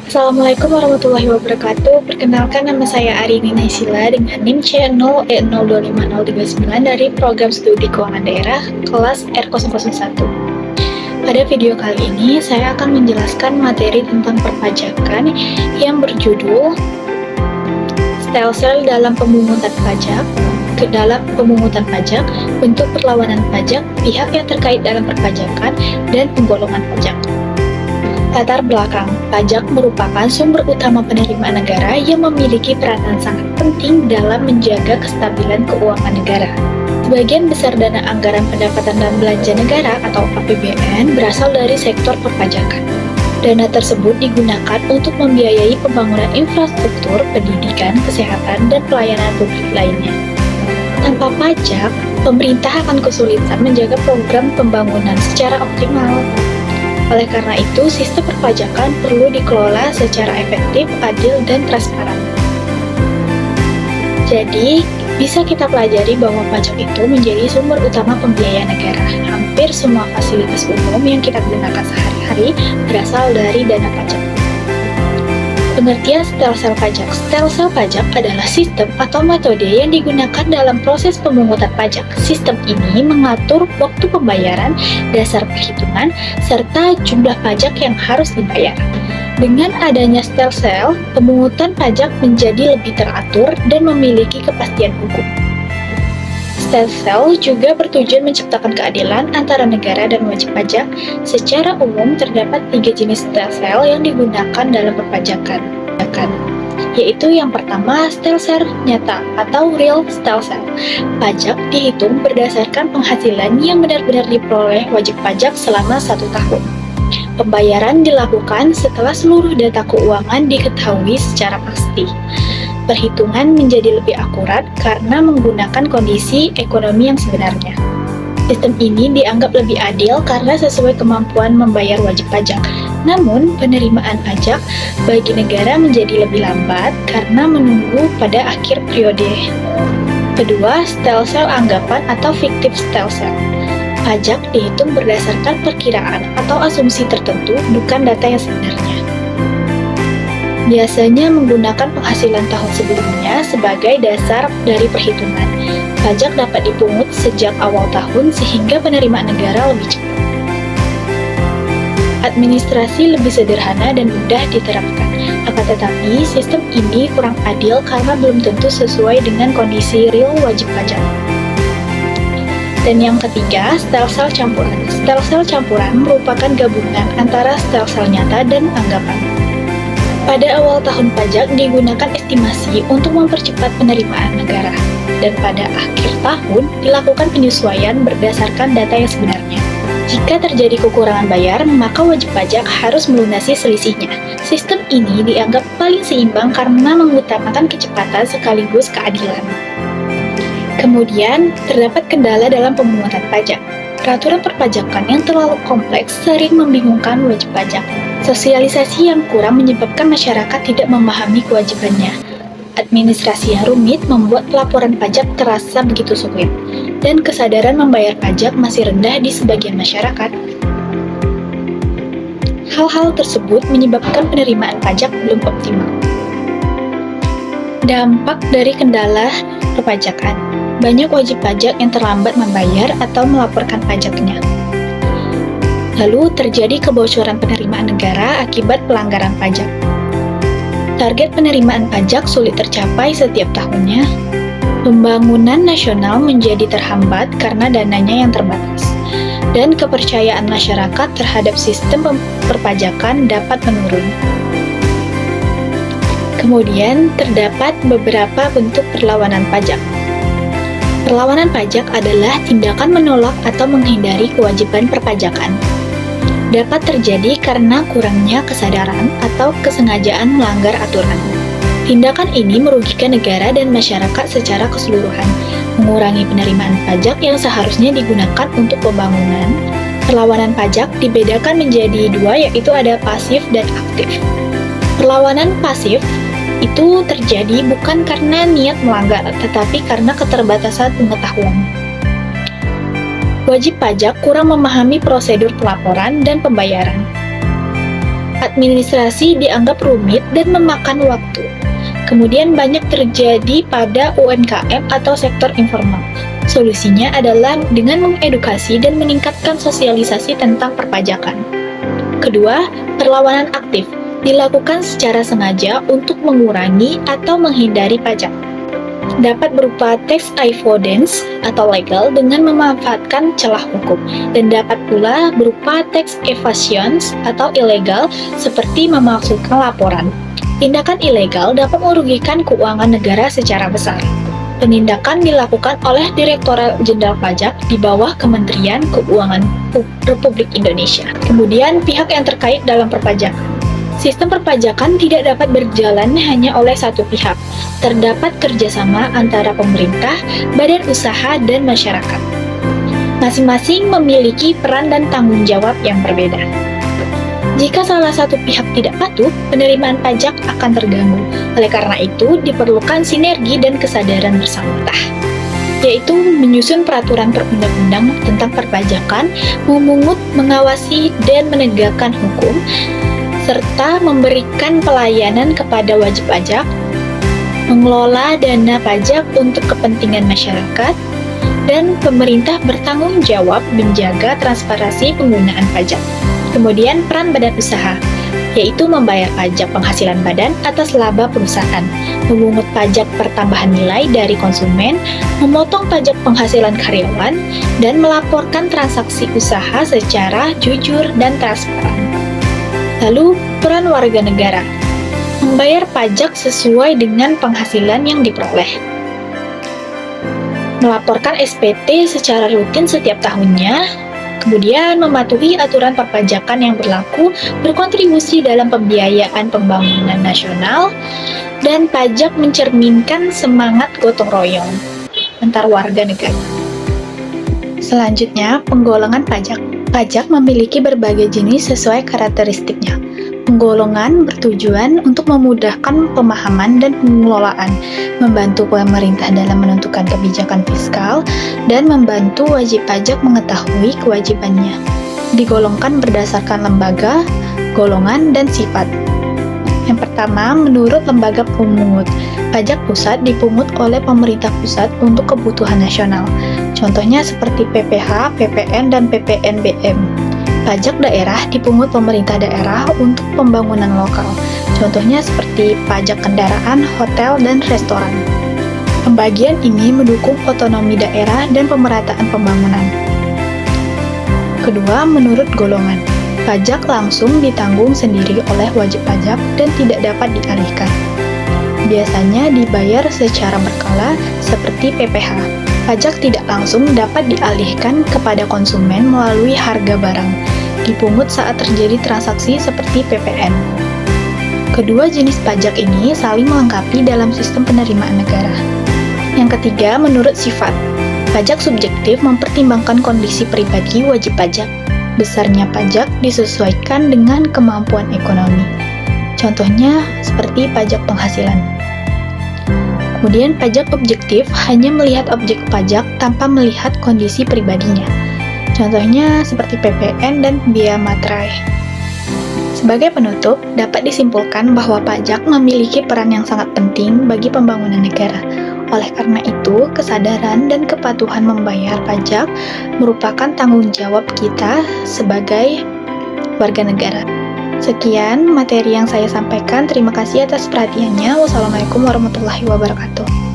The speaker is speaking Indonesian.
Assalamualaikum warahmatullahi wabarakatuh. Perkenalkan, nama saya Arini Naisila dengan NIM C0E025039 dari Program Studi Keuangan Daerah kelas R001. Pada video kali ini, saya akan menjelaskan materi tentang perpajakan yang berjudul Stelsel dalam pemungutan pajak, bentuk perlawanan pajak, pihak yang terkait dalam perpajakan, dan penggolongan pajak. Latar belakang, pajak merupakan sumber utama penerimaan negara yang memiliki peranan sangat penting dalam menjaga kestabilan keuangan negara. Sebagian besar dana anggaran pendapatan dan belanja negara atau APBN berasal dari sektor perpajakan. Dana tersebut digunakan untuk membiayai pembangunan infrastruktur, pendidikan, kesehatan, dan pelayanan publik lainnya. Tanpa pajak, pemerintah akan kesulitan menjaga program pembangunan secara optimal. Oleh karena itu, sistem perpajakan perlu dikelola secara efektif, adil, dan transparan. Jadi, bisa kita pelajari bahwa pajak itu menjadi sumber utama pembiayaan negara. Hampir semua fasilitas umum yang kita gunakan sehari-hari berasal dari dana pajak. Pengertian stelsel pajak. Stelsel pajak adalah sistem atau metode yang digunakan dalam proses pemungutan pajak. Sistem ini mengatur waktu pembayaran, dasar perhitungan, serta jumlah pajak yang harus dibayar. Dengan adanya stelsel, pemungutan pajak menjadi lebih teratur dan memiliki kepastian hukum. Stelsel juga bertujuan menciptakan keadilan antara negara dan wajib pajak. Secara umum, terdapat 3 jenis stelsel yang digunakan dalam perpajakan, yaitu yang pertama, stelsel nyata atau real stelsel. Pajak dihitung berdasarkan penghasilan yang benar-benar diperoleh wajib pajak selama 1 tahun. Pembayaran dilakukan setelah seluruh data keuangan diketahui secara pasti. Perhitungan menjadi lebih akurat karena menggunakan kondisi ekonomi yang sebenarnya. Sistem ini dianggap lebih adil karena sesuai kemampuan membayar wajib pajak. Namun, penerimaan pajak bagi negara menjadi lebih lambat karena menunggu pada akhir periode. Kedua, stelsel anggapan atau fiktif stelsel. Pajak dihitung berdasarkan perkiraan atau asumsi tertentu, bukan data yang sebenarnya. Biasanya menggunakan penghasilan tahun sebelumnya sebagai dasar dari perhitungan. Pajak dapat dipungut sejak awal tahun sehingga penerimaan negara lebih cepat. Administrasi lebih sederhana dan mudah diterapkan. Akan tetapi, sistem ini kurang adil karena belum tentu sesuai dengan kondisi real wajib pajak. Dan yang ketiga, stelsel campuran. Stelsel campuran merupakan gabungan antara stelsel nyata dan anggapan. Pada awal tahun pajak digunakan estimasi untuk mempercepat penerimaan negara, dan pada akhir tahun dilakukan penyesuaian berdasarkan data yang sebenarnya. Jika terjadi kekurangan bayar, maka wajib pajak harus melunasi selisihnya. Sistem ini dianggap paling seimbang karena mengutamakan kecepatan sekaligus keadilan. Kemudian, terdapat kendala dalam pemungutan pajak. Peraturan perpajakan yang terlalu kompleks sering membingungkan wajib pajak. Sosialisasi yang kurang menyebabkan masyarakat tidak memahami kewajibannya. Administrasi yang rumit membuat pelaporan pajak terasa begitu sulit, dan kesadaran membayar pajak masih rendah di sebagian masyarakat. Hal-hal tersebut menyebabkan penerimaan pajak belum optimal. Dampak dari kendala perpajakan. Banyak wajib pajak yang terlambat membayar atau melaporkan pajaknya. Lalu terjadi kebocoran penerimaan negara akibat pelanggaran pajak. Target penerimaan pajak sulit tercapai setiap tahunnya. Pembangunan nasional menjadi terhambat karena dananya yang terbatas. Dan kepercayaan masyarakat terhadap sistem perpajakan dapat menurun. Kemudian terdapat beberapa bentuk perlawanan pajak. Perlawanan pajak adalah tindakan menolak atau menghindari kewajiban perpajakan. Dapat terjadi karena kurangnya kesadaran atau kesengajaan melanggar aturan. Tindakan ini merugikan negara dan masyarakat secara keseluruhan, mengurangi penerimaan pajak yang seharusnya digunakan untuk pembangunan. Perlawanan pajak dibedakan menjadi 2, yaitu ada pasif dan aktif. Perlawanan pasif itu terjadi bukan karena niat melanggar, tetapi karena keterbatasan pengetahuan. Wajib pajak kurang memahami prosedur pelaporan dan pembayaran. Administrasi dianggap rumit dan memakan waktu. Kemudian banyak terjadi pada UMKM atau sektor informal. Solusinya adalah dengan mengedukasi dan meningkatkan sosialisasi tentang perpajakan. Kedua, perlawanan aktif dilakukan secara sengaja untuk mengurangi atau menghindari pajak. Dapat berupa tax avoidance atau legal dengan memanfaatkan celah hukum, dan dapat pula berupa tax evasion atau ilegal seperti memalsukan laporan. Tindakan ilegal dapat merugikan keuangan negara secara besar. Penindakan dilakukan oleh Direktorat Jenderal Pajak di bawah Kementerian Keuangan Republik Indonesia. Kemudian, pihak yang terkait dalam perpajakan. Sistem perpajakan tidak dapat berjalan hanya oleh satu pihak. Terdapat kerjasama antara pemerintah, badan usaha, dan masyarakat. Masing-masing memiliki peran dan tanggung jawab yang berbeda. Jika salah satu pihak tidak patuh, penerimaan pajak akan terganggu. Oleh karena itu, diperlukan sinergi dan kesadaran bersama, yaitu menyusun peraturan perundang-undang tentang perpajakan, memungut, mengawasi, dan menegakkan hukum, serta memberikan pelayanan kepada wajib pajak, mengelola dana pajak untuk kepentingan masyarakat, dan pemerintah bertanggung jawab menjaga transparansi penggunaan pajak. Kemudian peran badan usaha, yaitu membayar pajak penghasilan badan atas laba perusahaan, memungut pajak pertambahan nilai dari konsumen, memotong pajak penghasilan karyawan, dan melaporkan transaksi usaha secara jujur dan transparan. Lalu, peran warga negara, membayar pajak sesuai dengan penghasilan yang diperoleh, melaporkan SPT secara rutin setiap tahunnya, kemudian mematuhi aturan perpajakan yang berlaku, berkontribusi dalam pembiayaan pembangunan nasional, dan pajak mencerminkan semangat gotong royong antar warga negara. Selanjutnya, penggolongan pajak. Pajak memiliki berbagai jenis sesuai karakteristiknya. Penggolongan bertujuan untuk memudahkan pemahaman dan pengelolaan, membantu pemerintah dalam menentukan kebijakan fiskal, dan membantu wajib pajak mengetahui kewajibannya. Digolongkan berdasarkan lembaga, golongan, dan sifat. Yang pertama, menurut lembaga pemungut, pajak pusat dipungut oleh pemerintah pusat untuk kebutuhan nasional. Contohnya seperti PPh, PPN, dan PPNBM. Pajak daerah dipungut pemerintah daerah untuk pembangunan lokal. Contohnya seperti pajak kendaraan, hotel, dan restoran. Pembagian ini mendukung otonomi daerah dan pemerataan pembangunan. Kedua, menurut golongan. Pajak langsung ditanggung sendiri oleh wajib pajak dan tidak dapat dialihkan. Biasanya dibayar secara berkala seperti PPh. Pajak tidak langsung dapat dialihkan kepada konsumen melalui harga barang. Dipungut saat terjadi transaksi seperti PPN. Kedua jenis pajak ini saling melengkapi dalam sistem penerimaan negara. Yang ketiga, menurut sifat. Pajak subjektif mempertimbangkan kondisi pribadi wajib pajak. Besarnya pajak disesuaikan dengan kemampuan ekonomi. Contohnya seperti pajak penghasilan. Kemudian pajak objektif hanya melihat objek pajak tanpa melihat kondisi pribadinya. Contohnya seperti PPN dan biaya materai. Sebagai penutup, dapat disimpulkan bahwa pajak memiliki peran yang sangat penting bagi pembangunan negara. Oleh karena itu, kesadaran dan kepatuhan membayar pajak merupakan tanggung jawab kita sebagai warga negara. Sekian materi yang saya sampaikan. Terima kasih atas perhatiannya. Wassalamualaikum warahmatullahi wabarakatuh.